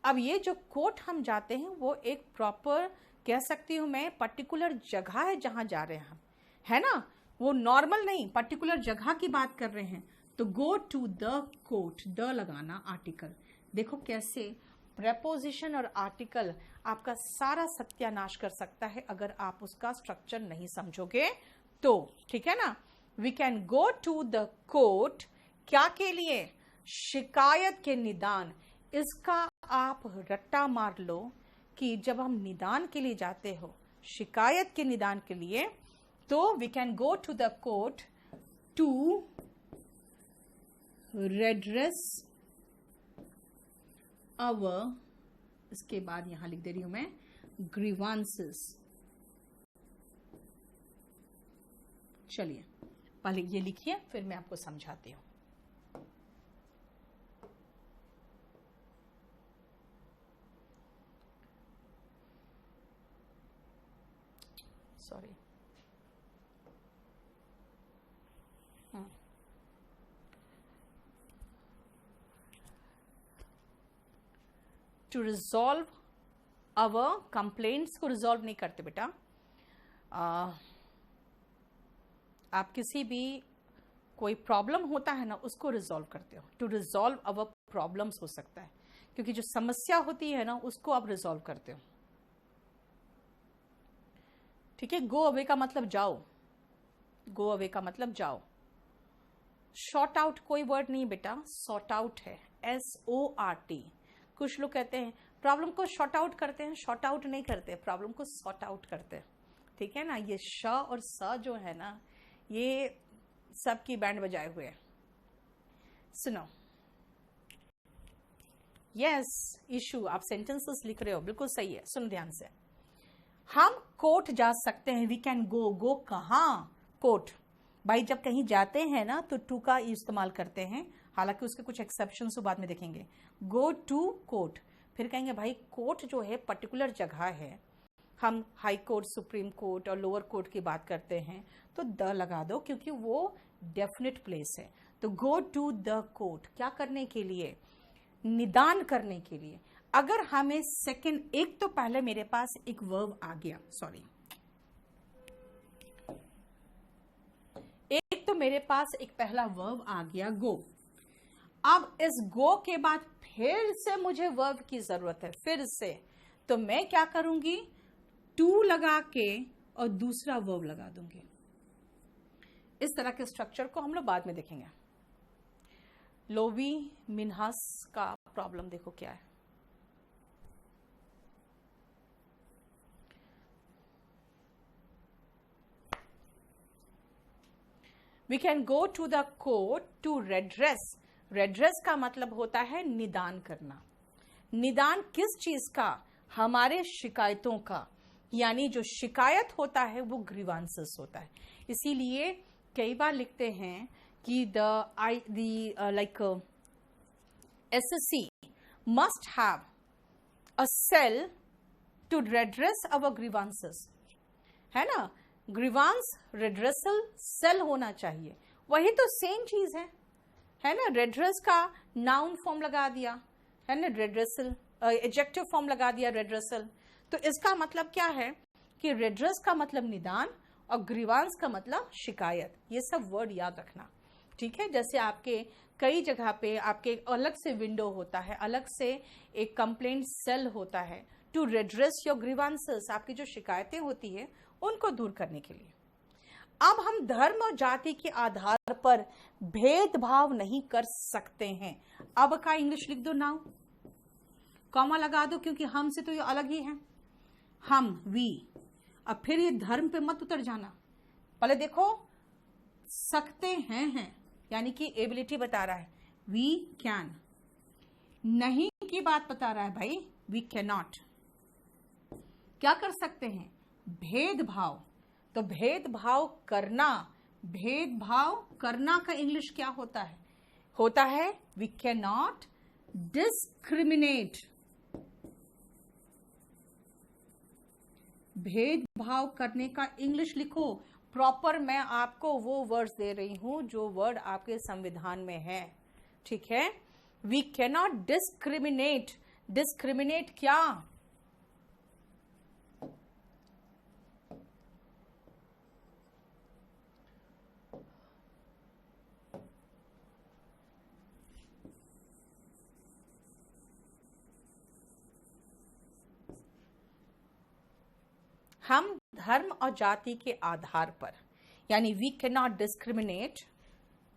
अब ये जो कोर्ट हम जाते हैं वो एक प्रॉपर, कह सकती हूँ मैं, पर्टिकुलर जगह है जहां जा रहे हैं हम, है ना, वो नॉर्मल नहीं, पर्टिकुलर जगह की बात कर रहे हैं। तो go to the court, the लगाना आर्टिकल। देखो कैसे प्रेपोजिशन और आर्टिकल आपका सारा सत्यानाश कर सकता है अगर आप उसका स्ट्रक्चर नहीं समझोगे तो, ठीक है ना। We can go to the court, क्या के लिए? शिकायत के निदान। इसका आप रट्टा मार लो कि जब हम निदान के लिए जाते हो, शिकायत के निदान के लिए, तो we can go to the court to redress our, इसके बाद यहां लिख दे रही हूं मैं, ग्रीवांसेस। चलिए पहले ये लिखिए, फिर मैं आपको समझाती हूं। Sorry, to resolve our complaints को रिजॉल्व नहीं करते बेटा, आप किसी भी कोई प्रॉब्लम होता है ना उसको रिजॉल्व करते हो। टू रिजॉल्व अवर प्रॉब्लम्स हो सकता है, क्योंकि जो समस्या होती है ना उसको आप रिजॉल्व करते हो, ठीक है। गो अवे का मतलब जाओ, गो अवे का मतलब जाओ। शॉर्ट आउट कोई वर्ड नहीं बेटा, सॉर्ट आउट है, SORT। कुछ लोग कहते हैं प्रॉब्लम को शॉर्ट आउट करते हैं, शॉर्ट आउट नहीं करते, प्रॉब्लम को सॉर्ट आउट करते हैं, ठीक है ना। ये श और स जो है ना, ये सब की बैंड बजाए हुए हैं। सुनो, यस इशू, आप सेंटेंसेस लिख रहे हो, बिल्कुल सही है, सुन ध्यान से। हम कोर्ट जा सकते हैं, वी कैन गो, गो कहाँ? कोर्ट। भाई जब कहीं जाते हैं ना तो टू का इस्तेमाल करते हैं, हालांकि उसके कुछ एक्सेप्शंस बाद में देखेंगे। गो टू कोर्ट, फिर कहेंगे भाई कोर्ट जो है पर्टिकुलर जगह है, हम हाई कोर्ट, सुप्रीम कोर्ट और लोअर कोर्ट की बात करते हैं तो द लगा दो, क्योंकि वो डेफिनेट प्लेस है। तो गो टू द कोर्ट, क्या करने के लिए? निदान करने के लिए। अगर हमें सेकंड, एक तो पहले मेरे पास एक वर्ब आ गया, सॉरी, एक तो मेरे पास एक पहला वर्ब आ गया गो। अब इस गो के बाद फिर से मुझे वर्ब की जरूरत है, फिर से, तो मैं क्या करूंगी? टू लगा के और दूसरा वर्ब लगा दूंगी। इस तरह के स्ट्रक्चर को हम लोग बाद में देखेंगे। लोवी मिनहास का प्रॉब्लम देखो क्या है। We can go to the court to redress. redress का मतलब होता है निदान करना। निदान किस चीज का? हमारे शिकायतों का, यानी जो शिकायत होता है वो ग्रीवांसेस होता है। इसीलिए कई बार लिखते हैं कि SSC must have a cell to redress our grievances, है ना। ग्रीवांस रेड्रेसल सेल होना चाहिए, वही तो सेम चीज है ना। रेड्रेस का नाउन फॉर्म लगा दिया, है ना, रेड्रेसल, एडजेक्टिव फॉर्म लगा दिया रेड्रेसल। तो इसका मतलब क्या है कि रेड्रेस का मतलब निदान और ग्रीवांस का मतलब शिकायत। ये सब वर्ड याद रखना, ठीक है। जैसे आपके कई जगह पे आपके अलग से विंडो होता है, अलग से एक कंप्लेंट सेल होता है टू रेड्रेस योर ग्रीवांसेस, आपकी जो शिकायतें होती है उनको दूर करने के लिए। अब हम धर्म और जाति के आधार पर भेदभाव नहीं कर सकते हैं। अब का इंग्लिश लिख दो नाउ, कॉमा लगा दो, क्योंकि हमसे तो ये अलग ही है, हम, वी। अब फिर ये धर्म पे मत उतर जाना, पहले देखो सकते हैं यानी कि एबिलिटी बता रहा है, वी कैन। नहीं की बात बता रहा है भाई, वी कैन नॉट। क्या कर सकते हैं? भेदभाव। तो भेदभाव करना, भेदभाव करना का इंग्लिश क्या होता है? होता है वी कैन नॉट डिस्क्रिमिनेट। भेदभाव करने का इंग्लिश लिखो प्रॉपर। मैं आपको वो वर्ड्स दे रही हूं जो वर्ड आपके संविधान में है, ठीक है। We can not discriminate discriminate क्या? हम धर्म और जाति के आधार पर, यानी वी कैन नॉट डिस्क्रिमिनेट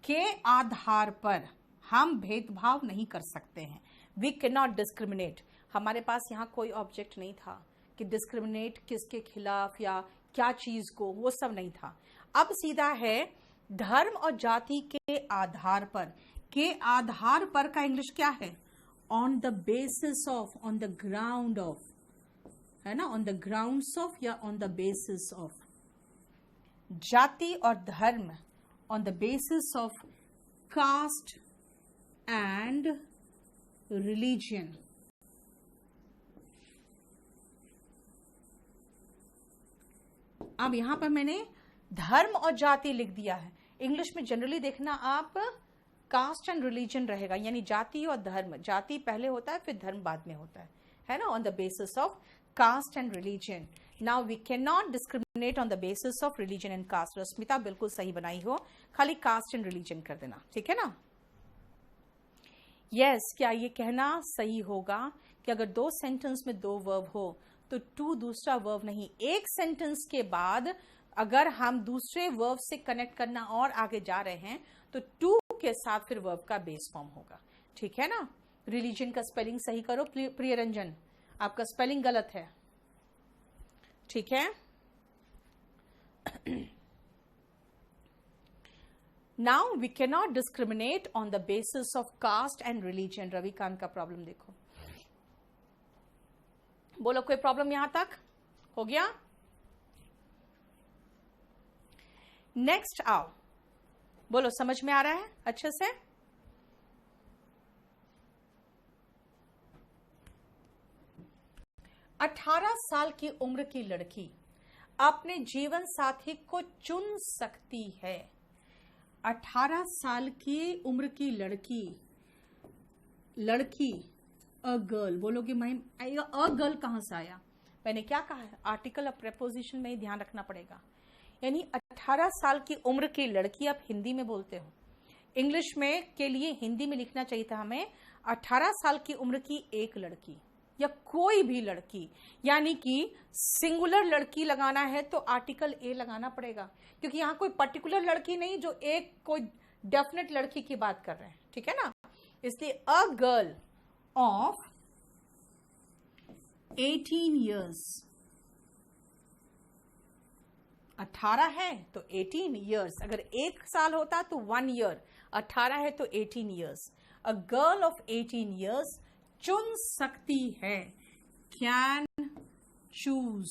के आधार पर हम भेदभाव नहीं कर सकते हैं। वी कैन नॉट डिस्क्रिमिनेट, हमारे पास यहाँ कोई ऑब्जेक्ट नहीं था कि डिस्क्रिमिनेट किसके खिलाफ या क्या चीज को, वो सब नहीं था। अब सीधा है धर्म और जाति के आधार पर। के आधार पर का इंग्लिश क्या है? On the basis of, on the ground of, है ना, ऑन द ग्राउंड्स ऑफ या ऑन द बेसिस ऑफ। जाति और धर्म on the basis of caste and religion. अब यहां पर मैंने धर्म और जाति लिख दिया है। इंग्लिश में जनरली देखना आप कास्ट एंड रिलीजन रहेगा, यानी जाति और धर्म। जाति पहले होता है, फिर धर्म बाद में होता है ना, on the basis of caste and religion. Now we cannot discriminate on the basis of religion and caste. Rashmita बिल्कुल सही बनाई हो, खाली caste and religion कर देना, ठीक है ना? Yes, क्या ये कहना सही होगा कि अगर दो सेंटेंस में दो वर्ब हो तो टू दूसरा वर्ब नहीं, एक सेंटेंस के बाद अगर हम दूसरे वर्ब से कनेक्ट करना और आगे जा रहे हैं तो टू के साथ फिर वर्ब का बेस फॉर्म होगा, ठीक है ना? रिलीजन का स्पेलिंग सही करो प्रिय रंजन, आपका स्पेलिंग गलत है, ठीक है? Now we can not discriminate on the basis of caste and religion. Ravikant का प्रॉब्लम देखो, बोलो कोई प्रॉब्लम यहां तक हो गया? नेक्स्ट आओ, बोलो समझ में आ रहा है अच्छे से? 18 साल की उम्र की लड़की अपने जीवन साथी को चुन सकती है। 18 साल की उम्र की लड़की अ गर्ल, बोलोगे मैम अ गर्ल कहां से आया? मैंने क्या कहा है? आर्टिकल ऑफ प्रेपोजिशन में ही ध्यान रखना पड़ेगा। यानी 18 साल की उम्र की लड़की, आप हिंदी में बोलते हो, इंग्लिश में के लिए हिंदी में लिखना चाहिए था हमें 18 साल की उम्र की एक लड़की या कोई भी लड़की, यानी कि सिंगुलर लड़की लगाना है तो आर्टिकल ए लगाना पड़ेगा, क्योंकि यहां कोई पर्टिकुलर लड़की नहीं जो एक कोई डेफिनेट लड़की की बात कर रहे हैं, ठीक है ना? इसलिए अ गर्ल ऑफ 18 ईयर्स, 18 है तो 18 ईयर्स, अगर एक साल होता तो 1 ईयर, 18 है तो 18 years. A girl of 18 years चुन सकती है, कैन चूज,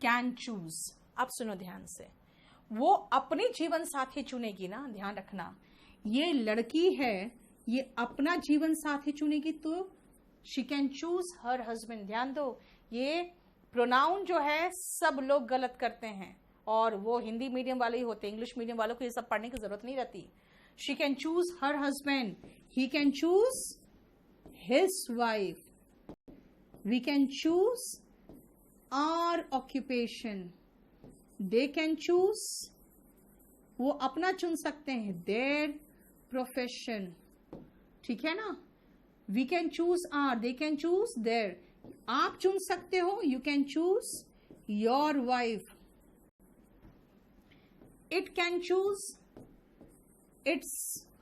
कैन चूज। अब सुनो ध्यान से, वो अपने जीवन साथी चुनेगी ना, ध्यान रखना, ये लड़की है, ये अपना जीवन साथी चुनेगी तो she can choose her husband. ध्यान दो, ये प्रोनाउन जो है सब लोग गलत करते हैं और वो हिंदी मीडियम वाले ही होते हैं, इंग्लिश मीडियम वालों को ये सब पढ़ने की जरूरत नहीं रहती। She can choose her husband. He can choose his wife. We can choose our occupation. They can choose, वो अपना चुन सकते हैं, their profession. ठीक है ना? We can choose our, they can choose their. आप चुन सकते हो, you can choose your wife. It can choose it's,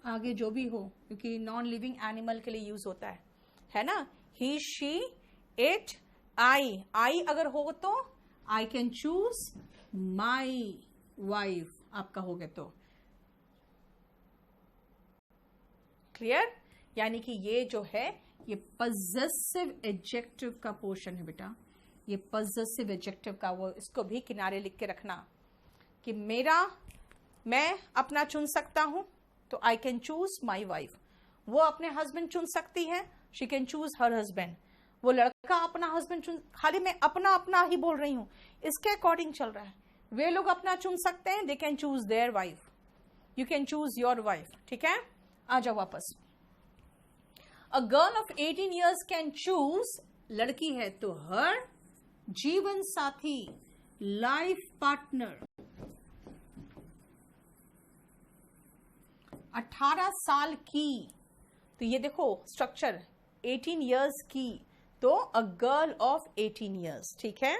आगे जो भी हो, क्योंकि नॉन लिविंग एनिमल के लिए यूज होता है ना? ही, शी, इट, आई अगर हो तो I can choose my wife, आप कहोगे तो। क्लियर? यानी कि ये जो है ये पजेसिव एडजेक्टिव का पोर्शन है बेटा, ये पजेसिव एडजेक्टिव का, वो इसको भी किनारे लिख के रखना कि मैं अपना चुन सकता हूं तो I can choose my wife. वो अपने हस्बैंड चुन सकती है, she can choose her husband. वो लड़का अपना हस्बैंड चुन, खाली मैं अपना ही बोल रही हूं, इसके अकॉर्डिंग चल रहा है। वे लोग अपना चुन सकते हैं, they can choose their wife, you can choose your wife. ठीक है, आ जाओ वापस। A girl of 18 years can choose, लड़की है तो हर जीवन साथी, लाइफ पार्टनर। 18 साल की, तो ये देखो स्ट्रक्चर, 18 years की, तो अ गर्ल ऑफ 18 years, ठीक है,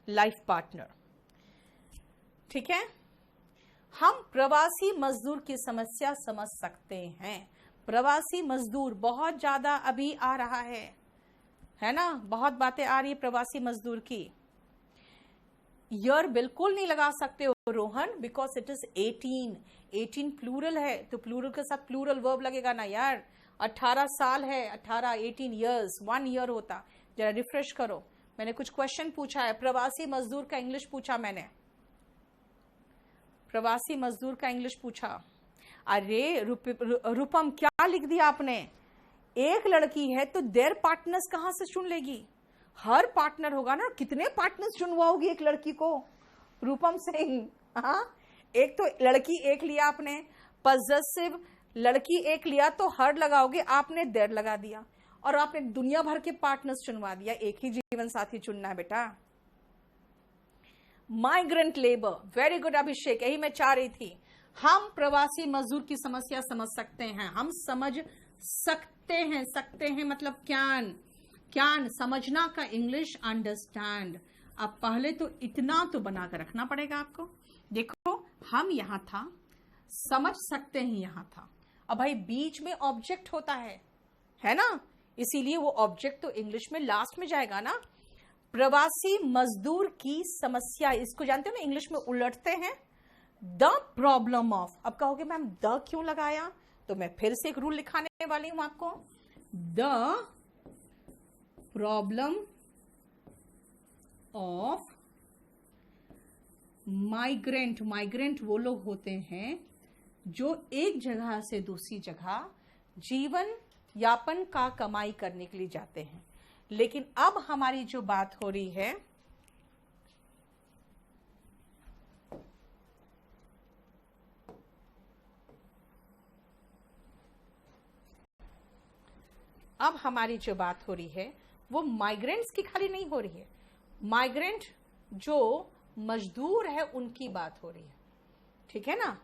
लाइफ पार्टनर। ठीक है, हम प्रवासी मजदूर की समस्या समझ सकते हैं। प्रवासी मजदूर बहुत ज्यादा अभी आ रहा है ना, बहुत बातें आ रही है प्रवासी मजदूर की। ईयर बिल्कुल नहीं लगा सकते हो Rohan, because it is 18 plural है, तो प्लूरल के साथ प्लूरल वर्ब लगेगा ना यार। 18 साल है, 18 years, 1 year होता। जरा रिफ्रेश करो, मैंने कुछ क्वेश्चन पूछा है, प्रवासी मजदूर का इंग्लिश पूछा मैंने, प्रवासी मजदूर का इंग्लिश पूछा। अरे रूपम क्या लिख दिया आपने, एक लड़की है तो देयर पार्टनर्स कहां से चुन लेगी, हर पार्टनर होगा ना, कितने पार्टनर्स चुनवाओगी एक लड़की को, रूपम सिंह। हाँ, एक तो लड़की एक लिया आपने, पॉजेसिव लड़की एक लिया तो हर लगाओगे, आपने देयर लगा दिया, और आपने दुनिया भर के पार्टनर्स चुनवा दिया। एक ही जीवन साथी चुनना है बेटा। माइग्रेंट लेबर, वेरी गुड अभिषेक, यही मैं चाह रही थी। हम प्रवासी मजदूर की समस्या समझ सकते हैं, हम समझ सकते हैं मतलब कैन समझना का इंग्लिश अंडरस्टैंड। अब पहले तो इतना तो बनाकर रखना पड़ेगा आपको। देखो हम यहां था, समझ सकते हैं यहां था, अब भाई बीच में ऑब्जेक्ट होता है ना, इसीलिए वो ऑब्जेक्ट तो इंग्लिश में लास्ट में जाएगा ना। प्रवासी मजदूर की समस्या, इसको जानते हो ना इंग्लिश में उलटते हैं, द प्रॉब्लम ऑफ। अब कहोगे मैम द क्यों लगाया, तो मैं फिर से एक रूल लिखाने वाली हूं आपको। द प्रॉब्लम ऑफ माइग्रेंट वो लोग होते हैं जो एक जगह से दूसरी जगह जीवन यापन का कमाई करने के लिए जाते हैं। लेकिन अब हमारी जो बात हो रही है, वो माइग्रेंट्स की खाली नहीं हो रही है, माइग्रेंट जो मजदूर है उनकी बात हो रही है, ठीक है ना।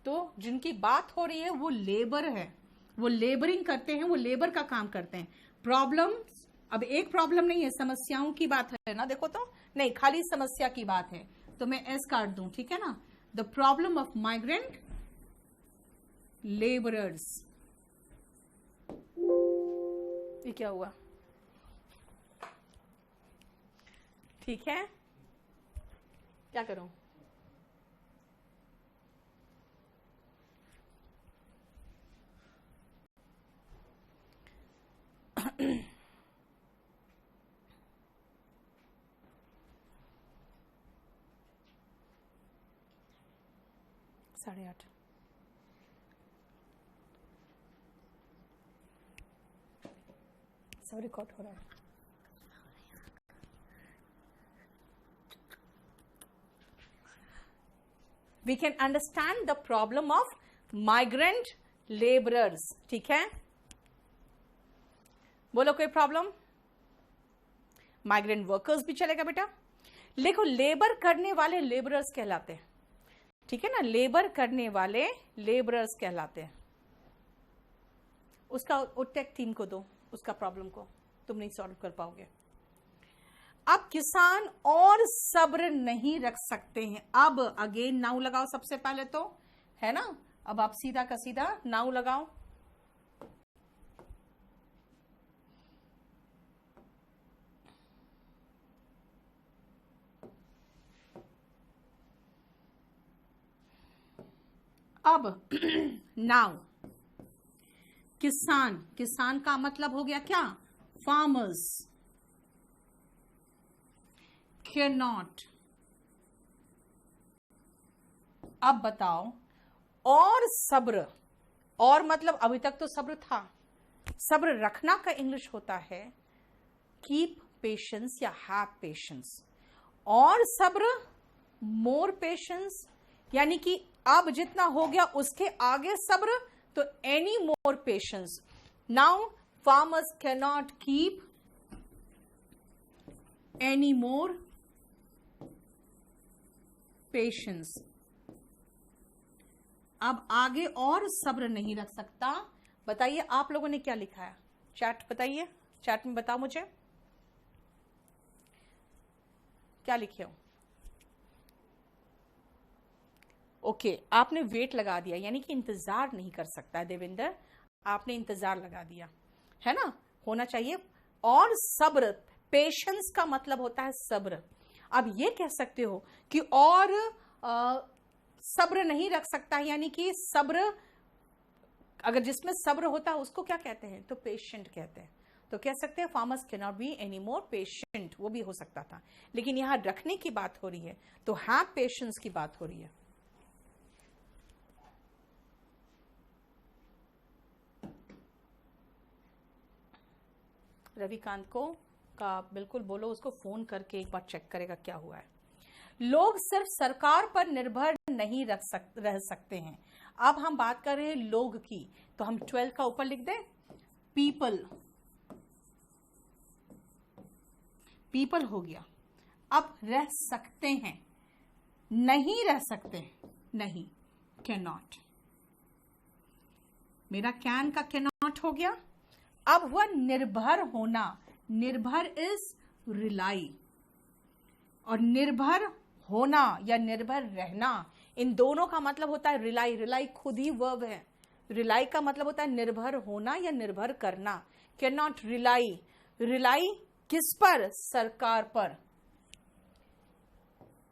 तो जिनकी बात हो रही है वो लेबर है, वो लेबरिंग करते हैं, वो लेबर का काम करते हैं। प्रॉब्लम, अब एक प्रॉब्लम नहीं है, समस्याओं की बात है ना, देखो तो नहीं, खाली समस्या की बात है, तो मैं एस काट दूं, ठीक है ना। The problem of migrant labourers, ये क्या हुआ, ठीक है, क्या करूं, साढ़े 8, सब रिकॉर्ड हो रहा है। We can understand the problem of migrant laborers, ठीक है। बोलो कोई प्रॉब्लम, माइग्रेंट वर्कर्स भी चलेगा बेटा। देखो लेबर करने वाले लेबरर्स कहलाते हैं, ठीक है ना, लेबर करने वाले लेबरर्स कहलाते हैं। उसका टेक टीम को दो, उसका प्रॉब्लम को तुम नहीं सॉल्व कर पाओगे। अब किसान और सब्र नहीं रख सकते हैं। अब अगेन नाउ लगाओ सबसे पहले तो, है ना। अब आप सीधा का सीधा नाउ लगाओ। अब नाउ किसान का मतलब हो गया क्या, फार्मर्स। कैन नॉट, अब बताओ, और सब्र, और मतलब अभी तक तो सब्र था, सब्र रखना का इंग्लिश होता है कीप पेशेंस या हैव पेशेंस, और सब्र मोर पेशेंस, यानी कि अब जितना हो गया उसके आगे सब्र, तो any more patience. Now farmers cannot keep any more patience. अब आगे और सब्र नहीं रख सकता. बताइए आप लोगों ने क्या लिखा है, चैट बताइए, चैट में बताओ मुझे क्या लिखे हो. ओके, आपने वेट लगा दिया, यानी कि इंतजार नहीं कर सकता. देवेंद्र, आपने इंतजार लगा दिया है ना, होना चाहिए. और सब्र, पेशेंस का मतलब होता है सब्र. अब ये कह सकते हो कि और सब्र नहीं रख सकता, यानी कि सब्र, अगर जिसमें सब्र होता है उसको क्या कहते हैं, तो पेशेंट कहते हैं. तो कह सकते हैं farmers can not be any more patient, वो भी हो सकता था, लेकिन यहां रखने की बात हो रही है तो हैव पेशेंस की बात हो रही है. रविकांत को का बिल्कुल बोलो, उसको फोन करके एक बार चेक करेगा क्या हुआ है. लोग सिर्फ सरकार पर निर्भर नहीं रह सकते हैं. अब हम बात कर रहे हैं लोग की, तो हम 12 का ऊपर लिख दें पीपल. पीपल हो गया. अब रह सकते हैं, नहीं रह सकते, नहीं, कैन नॉट. मेरा कैन का कैन नॉट हो गया. अब हुआ निर्भर होना. निर्भर इज रिलाई, और निर्भर होना या निर्भर रहना, इन दोनों का मतलब होता है रिलाई. रिलाई खुद ही वर्ब है. रिलाई का मतलब होता है निर्भर होना या निर्भर करना. Can not rely. रिलाई किस पर, सरकार पर.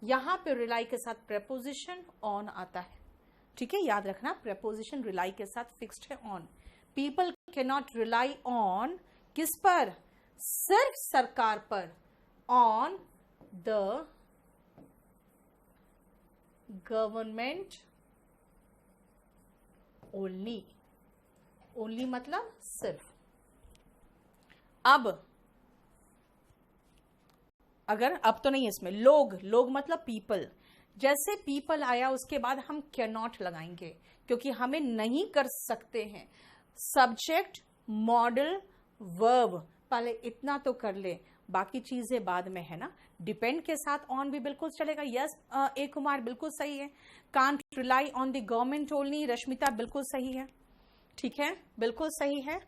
यहां पे रिलाई के साथ प्रेपोजिशन ऑन आता है, ठीक है, याद रखना. प्रेपोजिशन रिलाई के साथ फिक्स्ड है on. People can not rely on, किस पर, सिर्फ सरकार पर. On the government only. Only मतलब सिर्फ. अब अगर अब तो नहीं है इसमें, लोग, लोग मतलब पीपल. जैसे पीपल आया उसके बाद हम कैन नॉट लगाएंगे, क्योंकि हमें नहीं कर सकते हैं. सब्जेक्ट, मॉडल, वर्ब, पहले इतना तो कर ले, बाकी चीजें बाद में है ना. डिपेंड के साथ ऑन भी बिल्कुल चलेगा. यस ए कुमार बिल्कुल सही है. Can't rely on the government only, Rashmita बिल्कुल सही है, ठीक है, बिल्कुल सही है.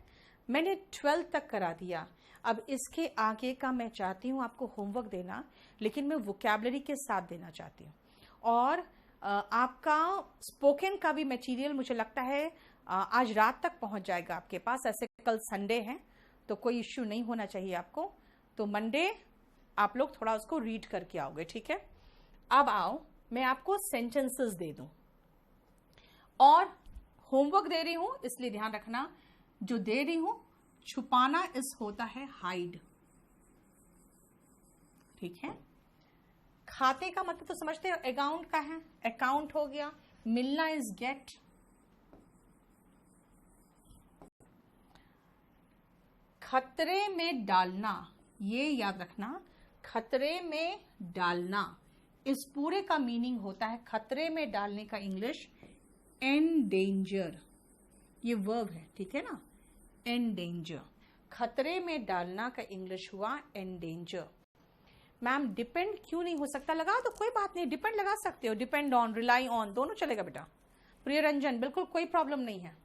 मैंने 12 तक करा दिया. अब इसके आगे का मैं चाहती हूं आपको होमवर्क देना, लेकिन मैं वोकैबुलरी के साथ देना चाहती हूँ. और आपका स्पोकन का भी मटेरियल मुझे लगता है आज रात तक पहुंच जाएगा आपके पास. ऐसे कल संडे है तो कोई इश्यू नहीं होना चाहिए आपको. तो मंडे आप लोग थोड़ा उसको रीड करके आओगे, ठीक है. अब आओ, मैं आपको सेंटेंसेस दे दूं और होमवर्क दे रही हूं, इसलिए ध्यान रखना जो दे रही हूं, छुपाना इस होता है हाइड, ठीक है. खाते का मतलब तो समझते हो, अकाउंट का है, अकाउंट हो गया. मिलना इज गेट. खतरे में डालना, ये याद रखना, खतरे में डालना, इस पूरे का मीनिंग होता है, खतरे में डालने का इंग्लिश एंडेंजर. ये वर्ब है, ठीक है ना, एंडेंजर. खतरे में डालना का इंग्लिश हुआ एंडेंजर. मैम डिपेंड क्यों नहीं हो सकता, लगा तो कोई बात नहीं, डिपेंड लगा सकते हो. डिपेंड ऑन, रिलाई ऑन, दोनों चलेगा बेटा. प्रिय रंजन बिल्कुल कोई प्रॉब्लम नहीं है.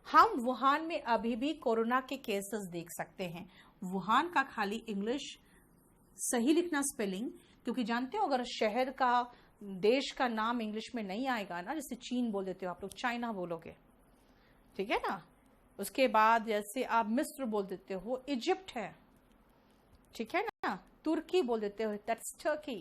हम वुहान में अभी भी कोरोना के केसेस देख सकते हैं. वुहान का खाली इंग्लिश सही लिखना, स्पेलिंग, क्योंकि जानते हो अगर शहर का, देश का नाम इंग्लिश में नहीं आएगा ना, जैसे चीन बोल देते हो आप लोग, चाइना बोलोगे, ठीक है ना. उसके बाद जैसे आप मिस्र बोल देते हो, इजिप्ट है, ठीक है ना. तुर्की बोल देते हो, दैट्स टर्की.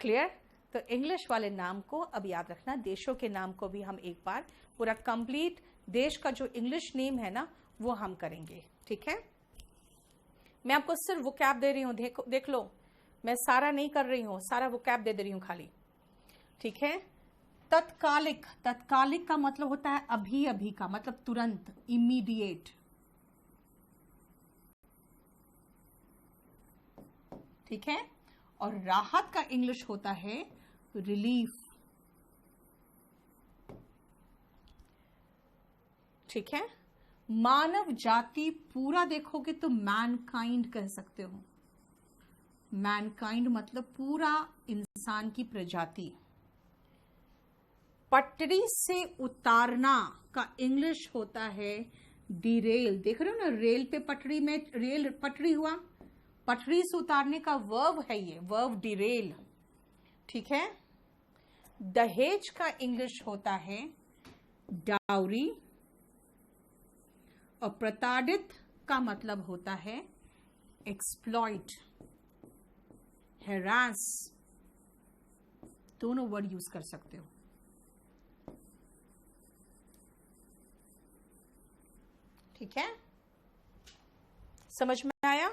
क्लियर. तो इंग्लिश वाले नाम को अब याद रखना. देशों के नाम को भी हम एक बार पूरा कंप्लीट, देश का जो इंग्लिश नेम है ना वो हम करेंगे, ठीक है. मैं आपको सिर्फ वोकैब दे रही हूं, देख लो, मैं सारा नहीं कर रही हूं, सारा वोकैब दे रही हूं खाली, ठीक है. तत्कालिक, तत्कालिक का मतलब होता है अभी अभी का, मतलब तुरंत, इमीडिएट, ठीक है. और राहत का इंग्लिश होता है रिलीफ, ठीक है. मानव जाति पूरा देखोगे तो मैनकाइंड कह सकते हो। मैनकाइंड मतलब पूरा इंसान की प्रजाति। पटरी से उतारना का इंग्लिश होता है डिरेल। देख रहे हो ना, रेल पे पटरी में रेल पटरी हुआ, पटरी से उतारने का वर्ब है ये, वर्ब डिरेल। ठीक है। दहेज का इंग्लिश होता है डाउरी, और प्रताड़ित का मतलब होता है एक्सप्लॉइट, हैरास, दोनों वर्ड यूज कर सकते हो। ठीक है, समझ में आया?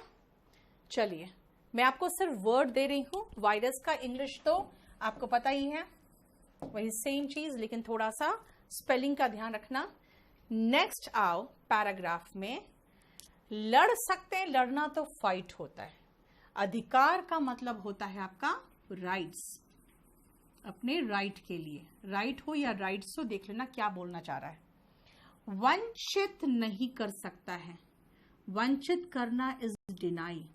चलिए, मैं आपको सिर्फ वर्ड दे रही हूं। वायरस का इंग्लिश तो आपको पता ही है, वही सेम चीज, लेकिन थोड़ा सा स्पेलिंग का ध्यान रखना। नेक्स्ट आओ पैराग्राफ में, लड़ सकते हैं, लड़ना तो फाइट होता है। अधिकार का मतलब होता है आपका राइट्स, अपने राइट के लिए, राइट हो या राइट्स हो, देख लेना क्या बोलना चाह रहा है। वंचित नहीं कर सकता है, वंचित करना इज डिनाई।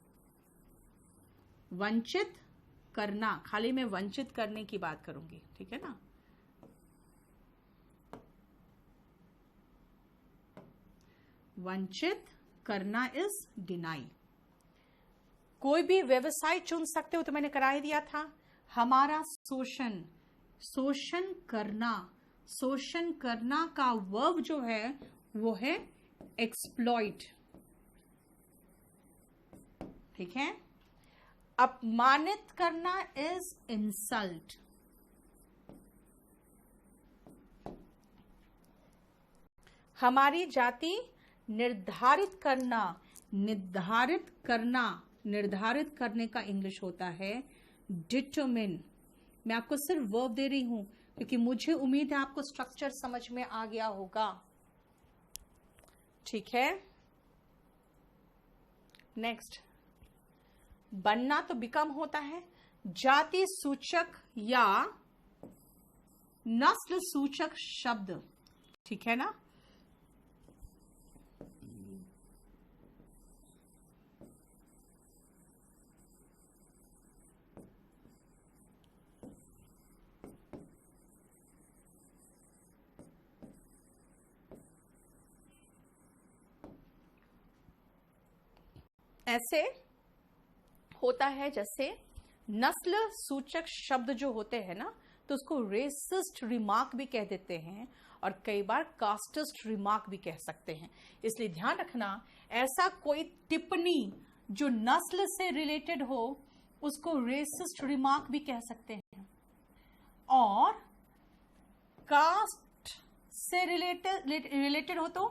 वंचित करना, खाली मैं वंचित करने की बात करूंगी, ठीक है ना। वंचित करना इज डिनाई। कोई भी व्यवसाय चुन सकते हो, तो मैंने करा ही दिया था। हमारा शोषण, शोषण करना, शोषण करना का वर्ब जो है वो है एक्सप्लॉइट। ठीक है। अपमानित करना इज इंसल्ट। हमारी जाति निर्धारित करना, निर्धारित करना, निर्धारित करने का इंग्लिश होता है डिटरमिन। मैं आपको सिर्फ वर्ब दे रही हूं क्योंकि मुझे उम्मीद है आपको स्ट्रक्चर समझ में आ गया होगा। ठीक है। नेक्स्ट, बनना तो बिकम होता है। जाति सूचक या नस्ल सूचक शब्द, ठीक है ना। ऐसे होता है जैसे नस्ल सूचक शब्द जो होते हैं ना, तो उसको रेसिस्ट रिमार्क भी कह देते हैं और कई बार कास्टिस्ट रिमार्क भी कह सकते हैं। इसलिए ध्यान रखना, ऐसा कोई टिप्पणी जो नस्ल से रिलेटेड हो उसको रेसिस्ट रिमार्क भी कह सकते हैं, और कास्ट से रिलेटेड हो तो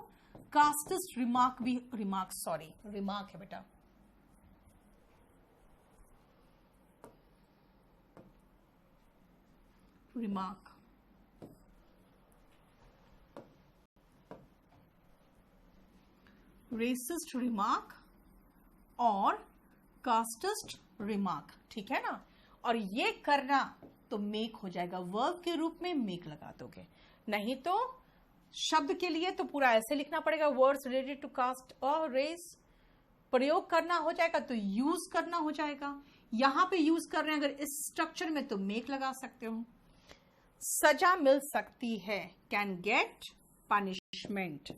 कास्टिस्ट रिमार्क भी, रिमार्क है बेटा। रिमार्क, रेसिस्ट रिमार्क और कास्टिस्ट रिमार्क, ठीक है ना। और ये करना तो मेक हो जाएगा, वर्ब के रूप में मेक लगा दोगे, नहीं तो शब्द के लिए तो पूरा ऐसे लिखना पड़ेगा, वर्ड्स रिलेटेड टू कास्ट और रेस। प्रयोग करना हो जाएगा तो यूज करना हो जाएगा। यहां पे यूज कर रहे हैं अगर इस स्ट्रक्चर में तो मेक लगा सकते हो। सजा मिल सकती है, कैन गेट पनिशमेंट।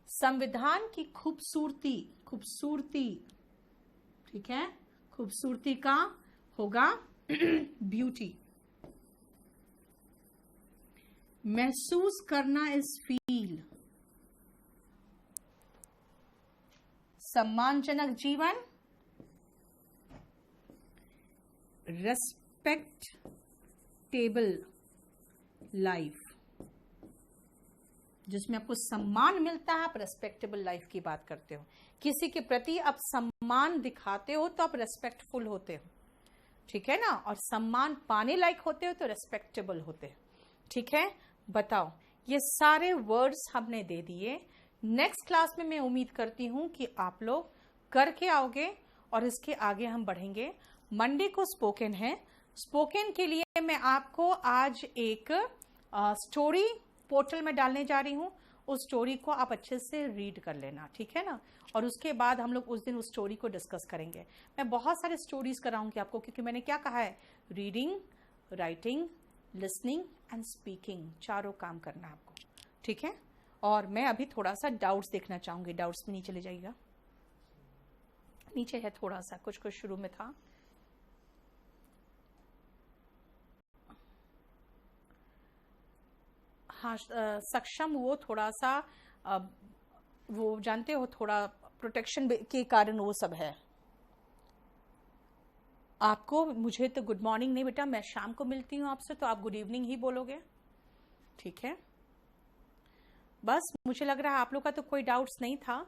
संविधान की खूबसूरती, खूबसूरती, ठीक है, खूबसूरती का होगा ब्यूटी। महसूस करना इज फील। सम्मानजनक जीवन, रेस्पेक्टेबल लाइफ, जिसमें आपको सम्मान मिलता है, आप रेस्पेक्टेबल लाइफ की बात करते हो। किसी के प्रति आप सम्मान दिखाते हो तो आप रेस्पेक्टफुल होते हो, ठीक है ना, और सम्मान पाने लायक होते हो तो रेस्पेक्टेबल होते हो। ठीक है, बताओ, ये सारे वर्ड्स हमने दे दिए। नेक्स्ट क्लास में मैं उम्मीद करती हूं कि आप लोग करके आओगे और इसके आगे हम बढ़ेंगे। मंडे को स्पोकन है, स्पोकन के लिए मैं आपको आज एक स्टोरी पोर्टल में डालने जा रही हूँ। उस स्टोरी को आप अच्छे से रीड कर लेना, ठीक है ना। और उसके बाद हम लोग उस दिन उस स्टोरी को डिस्कस करेंगे। मैं बहुत सारे स्टोरीज कराऊंगी आपको, क्योंकि मैंने क्या कहा है, reading, writing, listening and speaking, चारों काम करना है आपको, ठीक है। और मैं अभी थोड़ा सा डाउट्स देखना चाहूंगी। डाउट्स में नीचे ले जाइएगा, नीचे है थोड़ा सा, कुछ कुछ शुरू में था। हाँ, सक्षम वो थोड़ा सा वो जानते हो, थोड़ा प्रोटेक्शन के कारण वो सब है। आपको, मुझे तो गुड मॉर्निंग नहीं बेटा, मैं शाम को मिलती हूँ आपसे, तो आप गुड इवनिंग ही बोलोगे, ठीक है। बस मुझे लग रहा है आप लोग का तो कोई डाउट्स नहीं था।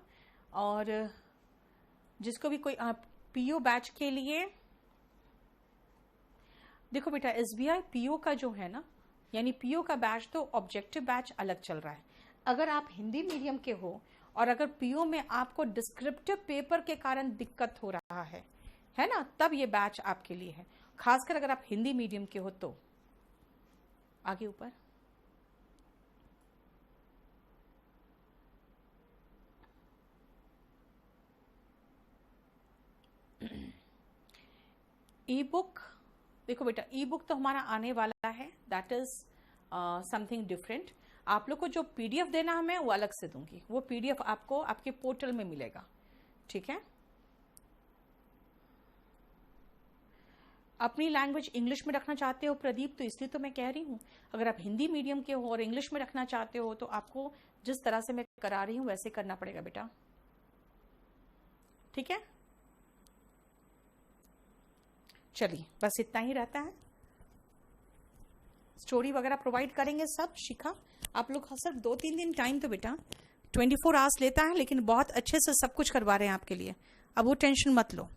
और जिसको भी कोई पीओ बैच के लिए, देखो बेटा, एसबीआई पीओ का जो है ना, यानी पीओ का बैच तो ऑब्जेक्टिव बैच अलग चल रहा है। अगर आप हिंदी मीडियम के हो और अगर पीओ में आपको डिस्क्रिप्टिव पेपर के कारण दिक्कत हो रहा है ना, तब ये बैच आपके लिए है। खासकर अगर आप हिंदी मीडियम के हो तो। आगे ऊपर, ई बुक, देखो बेटा, ई बुक तो हमारा आने वाला है, दैट इज समथिंग डिफरेंट। आप लोग को जो पीडीएफ देना है मैं वो अलग से दूंगी, वो पीडीएफ आपको आपके पोर्टल में मिलेगा, ठीक है। अपनी लैंग्वेज इंग्लिश में रखना चाहते हो प्रदीप, तो इसलिए तो मैं कह रही हूँ, अगर आप हिंदी मीडियम के हो और इंग्लिश में रखना चाहते हो तो आपको जिस तरह से मैं करा रही हूँ वैसे करना पड़ेगा बेटा, ठीक है। चलिए, बस इतना ही रहता है। स्टोरी वगैरह प्रोवाइड करेंगे सब। शिखा, आप लोग सिर्फ 2-3 दिन टाइम तो बेटा 24 आवर्स लेता है, लेकिन बहुत अच्छे से सब कुछ करवा रहे हैं आपके लिए, अब वो टेंशन मत लो।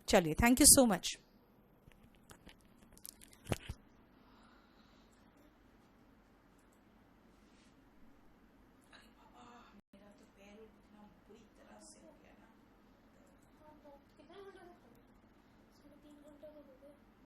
चलिए, थैंक यू सो मच।